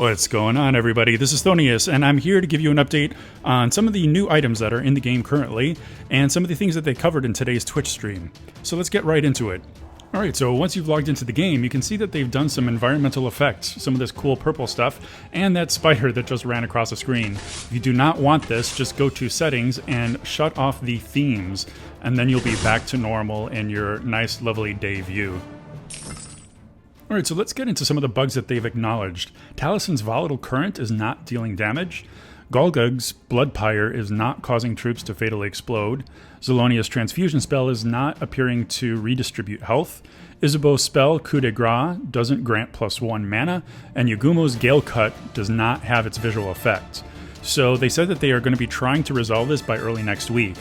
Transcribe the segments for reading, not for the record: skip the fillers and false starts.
What's going on, everybody? This is Cthonias, and I'm here to give you an update on some of the new items that are in the game currently, and some of the things that they covered in today's Twitch stream. So let's get right into it. Alright, so once you've logged into the game, you can see that they've done some environmental effects, some of this cool purple stuff, and that spider that just ran across the screen. If you do not want this, just go to settings and shut off the themes, and then you'll be back to normal in your nice, lovely day view. Alright, so let's get into some of the bugs that they've acknowledged. Talison's volatile current is not dealing damage. Golgug's blood pyre is not causing troops to fatally explode. Zelonia's transfusion spell is not appearing to redistribute health. Isabeau's spell, Coup de Grace, doesn't grant +1 mana, and Yugumo's Gale Cut does not have its visual effect. So they said that they are going to be trying to resolve this by early next week.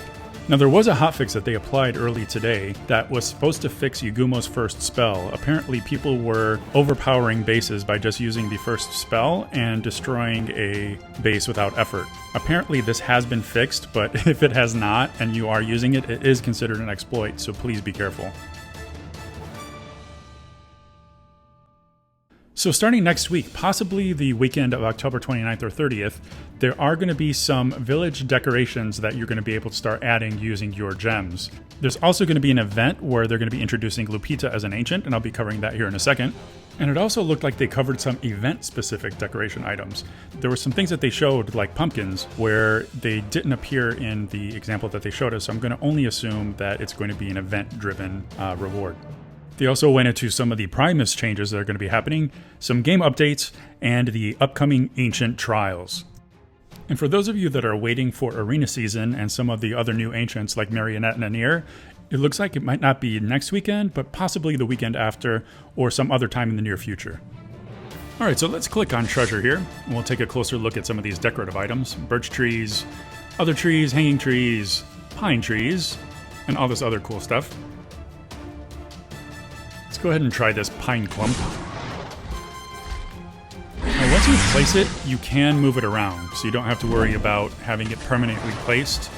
Now, there was a hotfix that they applied early today that was supposed to fix Yugumo's first spell. Apparently, people were overpowering bases by just using the first spell and destroying a base without effort. Apparently, this has been fixed, but if it has not and you are using it, it is considered an exploit, so please be careful. So starting next week, possibly the weekend of October 29th or 30th, there are going to be some village decorations that you're going to be able to start adding using your gems. There's also going to be an event where they're going to be introducing Lupita as an ancient, and I'll be covering that here in a second. And it also looked like they covered some event-specific decoration items. There were some things that they showed, like pumpkins, where they didn't appear in the example that they showed us, so I'm going to only assume that it's going to be an event-driven reward. They also went into some of the Primus changes that are going to be happening, some game updates, and the upcoming Ancient Trials. And for those of you that are waiting for Arena Season and some of the other new Ancients like Marionette and Anir, it looks like it might not be next weekend, but possibly the weekend after, or some other time in the near future. Alright, so let's click on Treasure here, and we'll take a closer look at some of these decorative items. Birch trees, other trees, hanging trees, pine trees, and all this other cool stuff. Let's go ahead and try this pine clump. Now, once you place it, you can move it around, so you don't have to worry about having it permanently placed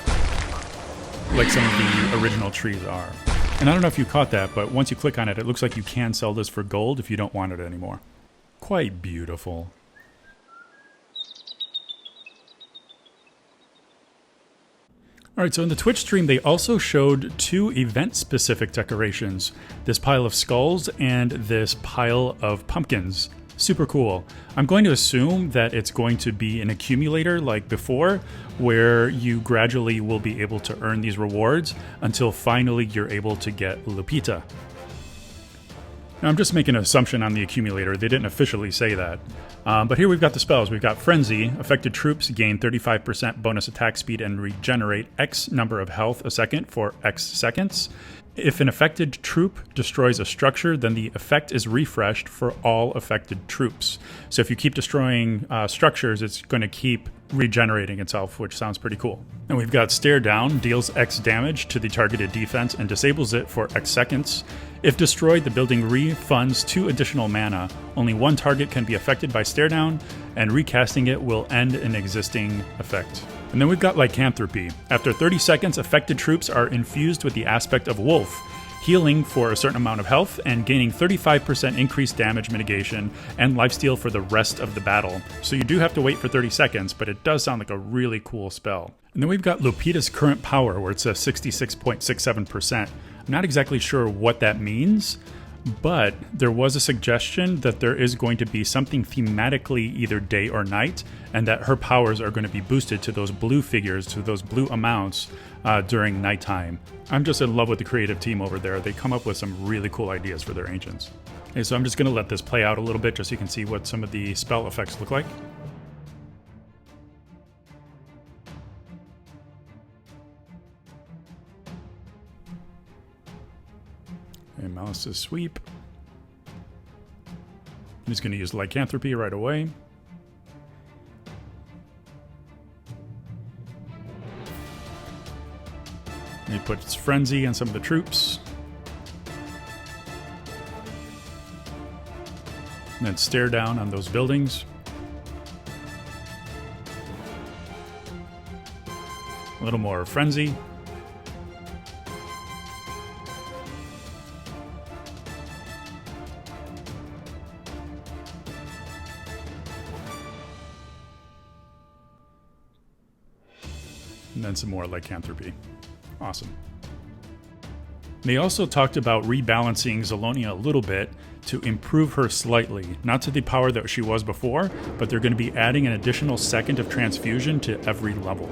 like some of the original trees are. And I don't know if you caught that, but once you click on it, it looks like you can sell this for gold if you don't want it anymore. Quite beautiful. Alright, so in the Twitch stream, they also showed two event-specific decorations. This pile of skulls and this pile of pumpkins. Super cool. I'm going to assume that it's going to be an accumulator like before, where you gradually will be able to earn these rewards until finally you're able to get Lupita. Now, I'm just making an assumption on the accumulator. They didn't officially say that. But here we've got the spells. We've got Frenzy. Affected troops gain 35% bonus attack speed and regenerate X number of health a second for X seconds. If an affected troop destroys a structure, then the effect is refreshed for all affected troops. So if you keep destroying structures, it's going to keep regenerating itself, which sounds pretty cool. And we've got Stare Down, deals X damage to the targeted defense and disables it for X seconds. If destroyed, the building refunds 2 additional mana. Only one target can be affected by Stare Down, and recasting it will end an existing effect. And then we've got Lycanthropy. After 30 seconds, affected troops are infused with the aspect of Wolf, healing for a certain amount of health and gaining 35% increased damage mitigation and lifesteal for the rest of the battle. So you do have to wait for 30 seconds, but it does sound like a really cool spell. And then we've got Lupita's current power, where it says 66.67%. I'm not exactly sure what that means, but there was a suggestion that there is going to be something thematically either day or night, and that her powers are going to be boosted to those blue figures, to those blue amounts during nighttime. I'm just in love with the creative team over there. They come up with some really cool ideas for their ancients. Okay, so I'm just going to let this play out a little bit just so you can see what some of the spell effects look like. And mouse to sweep. I'm just going to use Lycanthropy right away. He puts Frenzy on some of the troops. And then Stare Down on those buildings. A little more Frenzy. And then some more lycanthropy. Awesome. They also talked about rebalancing Zalonia a little bit to improve her slightly, not to the power that she was before, but they're going to be adding an additional second of transfusion to every level.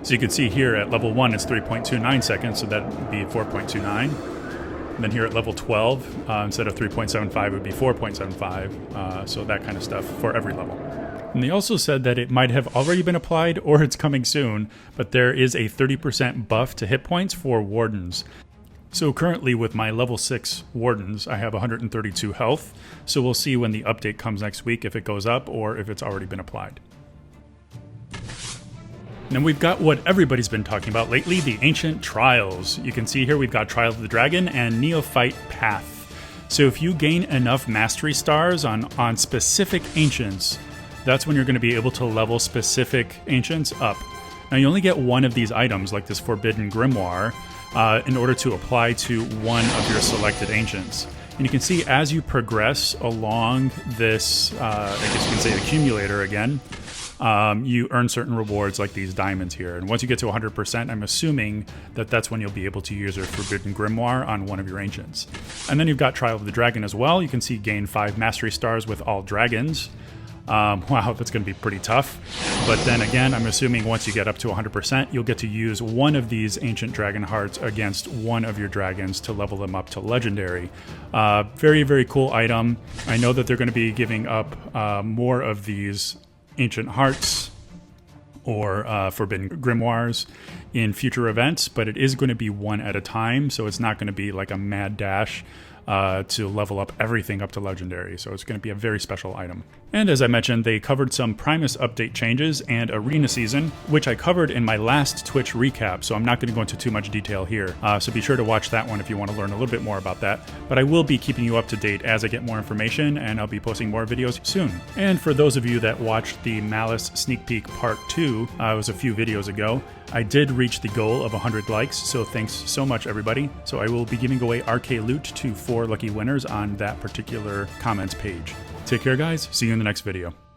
So you can see here at level 1 it's 3.29 seconds, so that would be 4.29. And then here at level 12, instead of 3.75 it would be 4.75, so that kind of stuff for every level. And they also said that it might have already been applied or it's coming soon, but there is a 30% buff to hit points for Wardens. So currently with my level 6 Wardens, I have 132 health, so we'll see when the update comes next week if it goes up or if it's already been applied. Then we've got what everybody's been talking about lately, the Ancient Trials. You can see here we've got Trial of the Dragon and Neophyte Path. So if you gain enough Mastery Stars on specific Ancients, that's when you're going to be able to level specific Ancients up. Now you only get one of these items, like this Forbidden Grimoire, in order to apply to one of your selected Ancients. And you can see as you progress along this, I guess you can say accumulator again, you earn certain rewards like these diamonds here. And once you get to 100%, I'm assuming that that's when you'll be able to use your Forbidden Grimoire on one of your Ancients. And then you've got Trial of the Dragon as well. You can see gain 5 Mastery Stars with all dragons. Wow, that's going to be pretty tough. But then again, I'm assuming once you get up to 100%, you'll get to use one of these Ancient Dragon Hearts against one of your dragons to level them up to Legendary. Very, very cool item. I know that they're going to be giving up more of these Ancient Hearts or Forbidden Grimoires in future events, but it is going to be one at a time, so it's not going to be like a mad dash to level up everything up to Legendary, so it's going to be a very special item. And as I mentioned, they covered some Primus update changes and Arena Season, which I covered in my last Twitch recap, so I'm not going to go into too much detail here. So be sure to watch that one if you want to learn a little bit more about that. But I will be keeping you up to date as I get more information, and I'll be posting more videos soon. And for those of you that watched the Malice Sneak Peek Part 2, it was a few videos ago, I did reach the goal of 100 likes, so thanks so much everybody. So I will be giving away RK Loot to 4 lucky winners on that particular comments page. Take care guys, see you in the next video.